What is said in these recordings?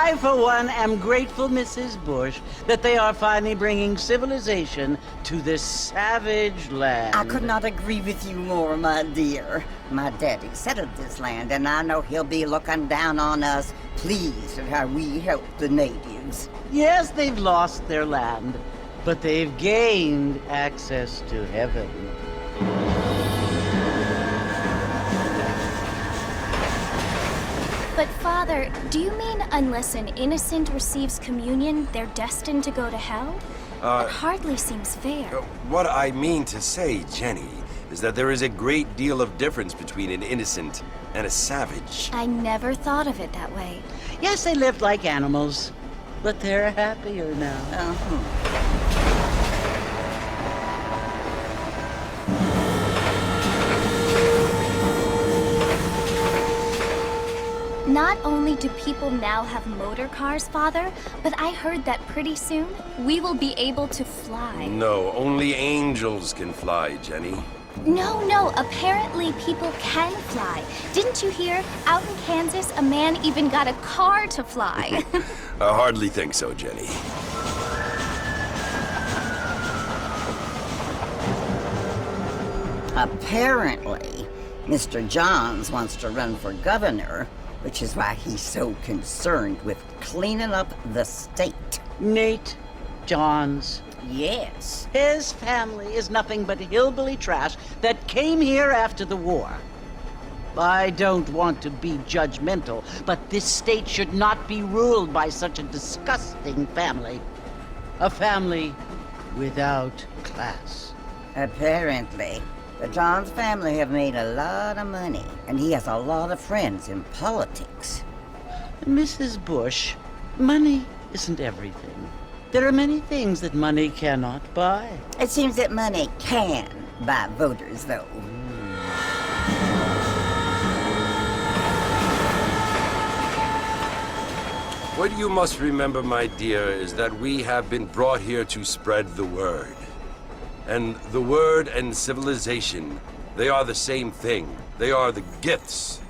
I, for one, am grateful, Mrs. Bush, that they are finally bringing civilization to this savage land. I could not agree with you more, my dear. My daddy settled this land, and I know he'll be looking down on us, pleased at how we help the natives. Yes, they've lost their land, but they've gained access to heaven. But Father, do you mean unless an innocent receives communion, they're destined to go to hell? That hardly seems fair. What I mean to say, Jenny, is that there is a great deal of difference between an innocent and a savage. I never thought of it that way. Yes, they lived like animals, but they're happier now. Not only do people now have motor cars, Father, but I heard that pretty soon we will be able to fly. No, only angels can fly, Jenny. No, apparently people can fly. Didn't you hear? Out in Kansas, a man even got a car to fly. I hardly think so, Jenny. Apparently, Mr. Johns wants to run for governor, which is why he's so concerned with cleaning up the state. Nate Johns. Yes. His family is nothing but hillbilly trash that came here after the war. I don't want to be judgmental, but this state should not be ruled by such a disgusting family. A family without class. Apparently, the Johns family have made a lot of money, and he has a lot of friends in politics. Mrs. Bush, money isn't everything. There are many things that money cannot buy. It seems that money can buy voters, though. What you must remember, my dear, is that we have been brought here to spread the word. And the word and civilization, they are the same thing. They are the gifts.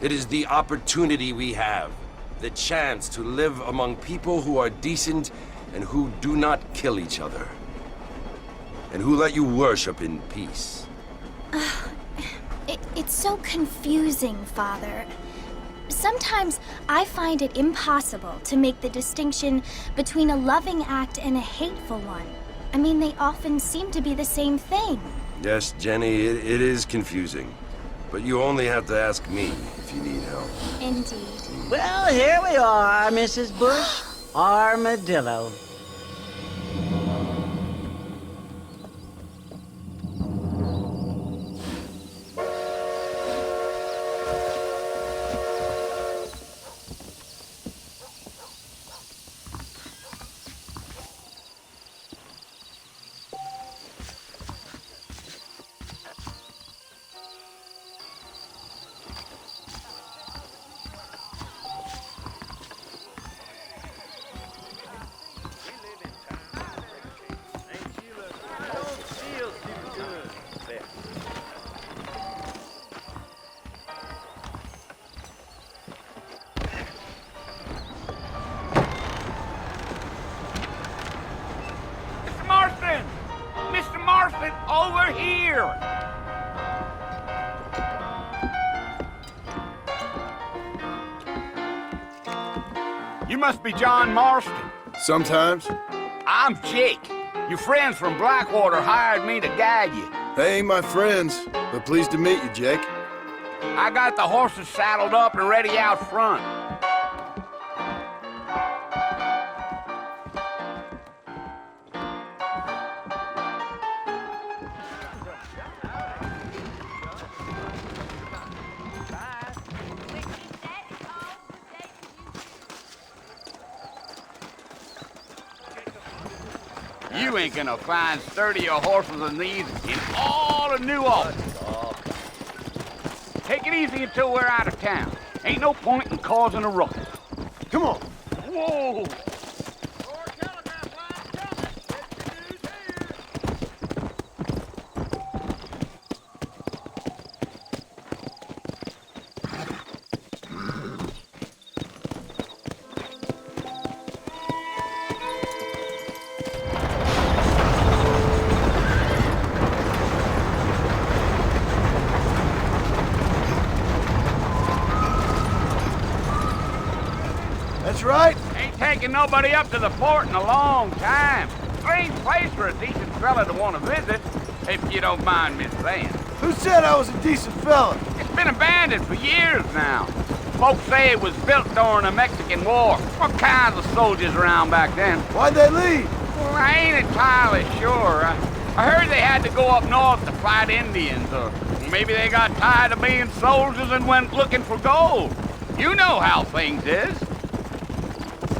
It is the opportunity we have, the chance to live among people who are decent and who do not kill each other, and who let you worship in peace. It's so confusing, Father. Sometimes I find it impossible to make the distinction between a loving act and a hateful one. I mean, they often seem to be the same thing. Yes, Jenny, it is confusing. But you only have to ask me if you need help. Indeed. Well, here we are, Mrs. Bush. Armadillo. Over here! You must be John Marston. Sometimes. I'm Jake. Your friends from Blackwater hired me to guide you. They ain't my friends, but pleased to meet you, Jake. I got the horses saddled up and ready out front. You ain't gonna find sturdier horses than these in all of New Orleans. Take it easy until we're out of town. Ain't no point in causing a ruckus. Come on. Whoa! That's right. Ain't taking nobody up to the fort in a long time. Strange place for a decent fella to want to visit, if you don't mind me saying. Who said I was a decent fella? It's been abandoned for years now. Folks say it was built during the Mexican War. What kinds of soldiers around back then? Why'd they leave? Well, I ain't entirely sure. I heard they had to go up north to fight Indians, or maybe they got tired of being soldiers and went looking for gold. You know how things is.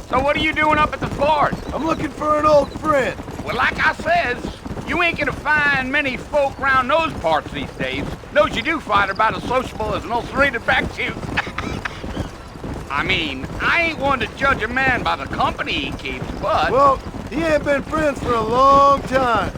So what are you doing up at the fort? I'm looking for an old friend. Well, like I says, you ain't gonna find many folk around those parts these days. Those you do find are about as sociable as an ulcerated back tooth. I mean, I ain't one to judge a man by the company he keeps, but... Well, he ain't been friends for a long time.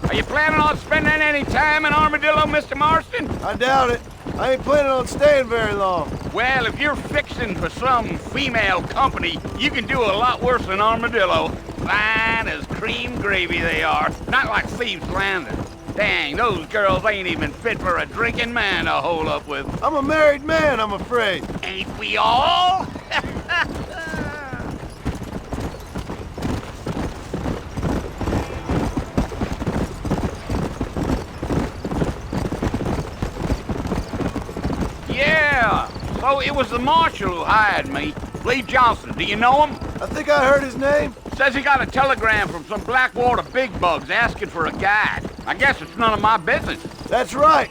Are you planning on spending any time in Armadillo, Mr. Marston? I doubt it. I ain't planning on staying very long. Well, if you're fixing for some female company, you can do a lot worse than Armadillo. Fine as cream gravy they are. Not like Thieves' Landing. Dang, those girls ain't even fit for a drinking man to hole up with. I'm a married man, I'm afraid. Ain't we all? Yeah, so it was the marshal who hired me. Lee Johnson, do you know him? I think I heard his name. Says he got a telegram from some Blackwater big bugs asking for a guide. I guess it's none of my business. That's right.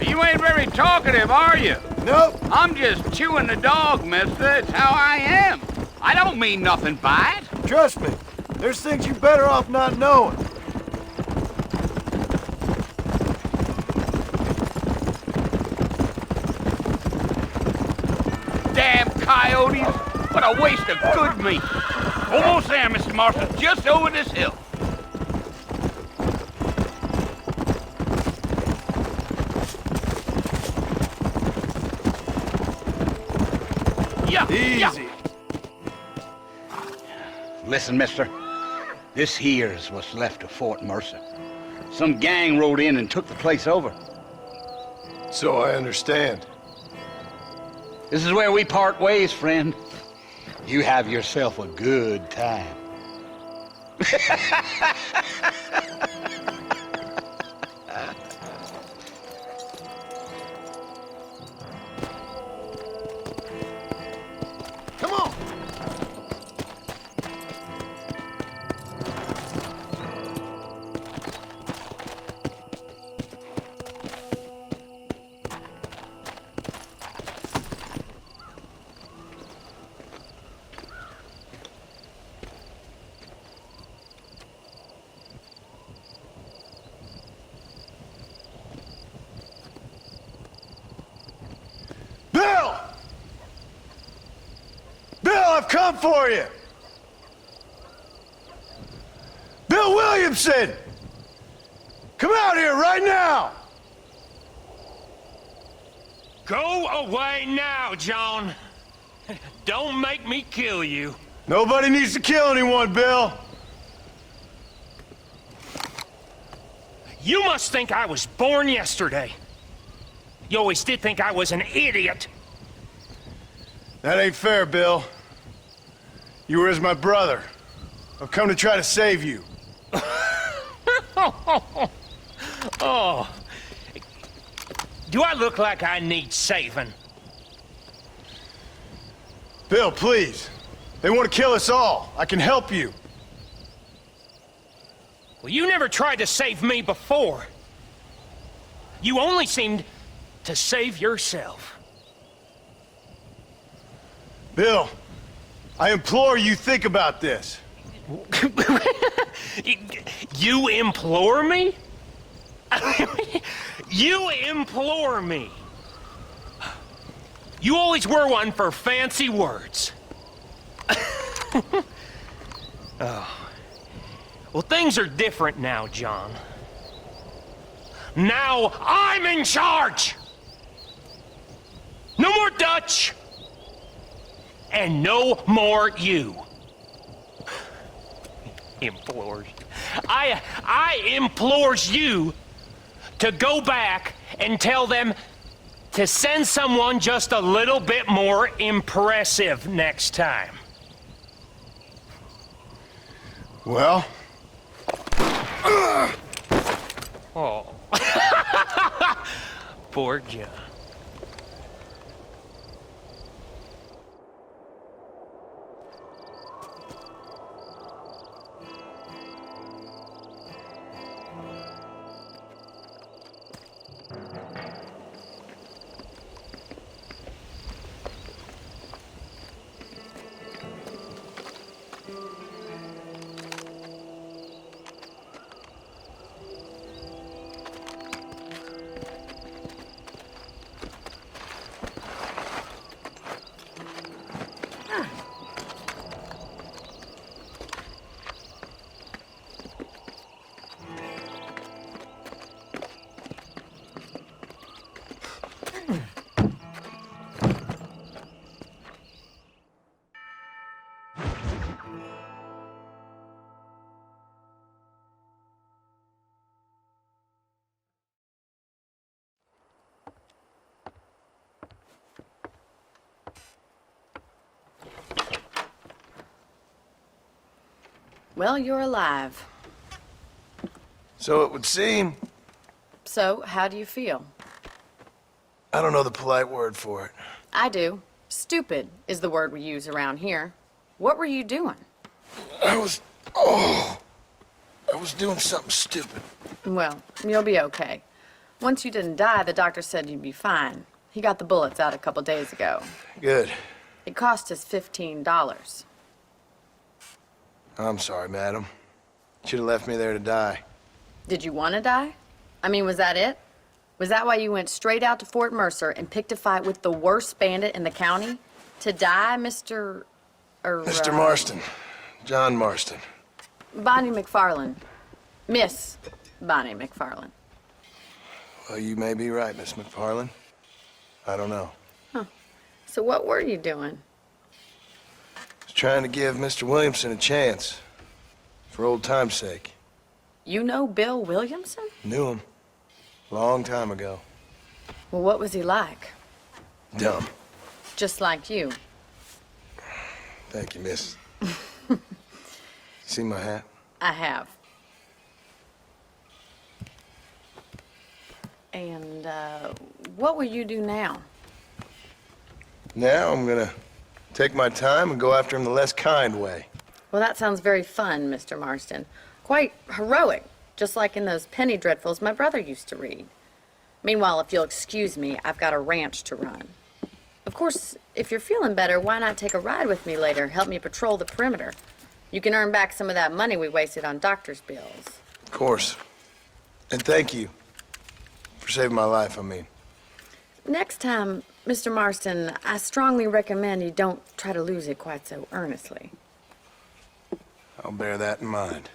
You ain't very talkative, are you? Nope. I'm just chewing the dog, mister. It's how I am. I don't mean nothing by it. Trust me. There's things you're better off not knowing. Damn coyotes. What a waste of good meat. Almost there, Mr. Marston. Just over this hill. Yeah, Easy. yeah. Listen, mister. This here's what's left of Fort Mercer. Some gang rode in and took the place over. So I understand. This is where we part ways, friend. You have yourself a good time. Come on. Bill! Bill, I've come for you! Bill Williamson! Come out here right now! Go away now, John. Don't make me kill you. Nobody needs to kill anyone, Bill. You must think I was born yesterday. You always did think I was an idiot. That ain't fair, Bill. You were as my brother. I've come to try to save you. Oh. Do I look like I need saving? Bill, please. They want to kill us all. I can help you. Well, you never tried to save me before. You only seemed to save yourself. Bill, I implore you think about this. You implore me? You implore me. You always were one for fancy words. Oh. Well, things are different now, John. Now I'm in charge! No more Dutch! And no more you. Implores. I implores you to go back and tell them to send someone just a little bit more impressive next time. Well? Oh. Poor John. Well, you're alive. So it would seem. So, how do you feel? I don't know the polite word for it. I do. Stupid is the word we use around here. What were you doing? I was doing something stupid. Well, you'll be okay. Once you didn't die, the doctor said you'd be fine. He got the bullets out a couple days ago. Good. It cost us $15. I'm sorry, madam. Should have left me there to die. Did you want to die? I mean, was that it? Was that why you went straight out to Fort Mercer and picked a fight with the worst bandit in the county? To die, Mr. Mr. Marston. John Marston. Bonnie McFarland. Miss Bonnie McFarland. Well, you may be right, Miss McFarland. I don't know. So what were you doing? Was trying to give Mr. Williamson a chance. For old time's sake. You know Bill Williamson? Knew him. Long time ago. Well, what was he like? Dumb. Just like you. Thank you, miss. See my hat? I have. And, what will you do now? Now I'm gonna take my time and go after him the less kind way. Well, that sounds very fun, Mr. Marston. Quite heroic, just like in those penny dreadfuls my brother used to read. Meanwhile, if you'll excuse me, I've got a ranch to run. Of course, if you're feeling better, why not take a ride with me later? Help me patrol the perimeter. You can earn back some of that money we wasted on doctor's bills. Of course. And thank you. For saving my life, I mean. Next time, Mr. Marston, I strongly recommend you don't try to lose it quite so earnestly. I'll bear that in mind.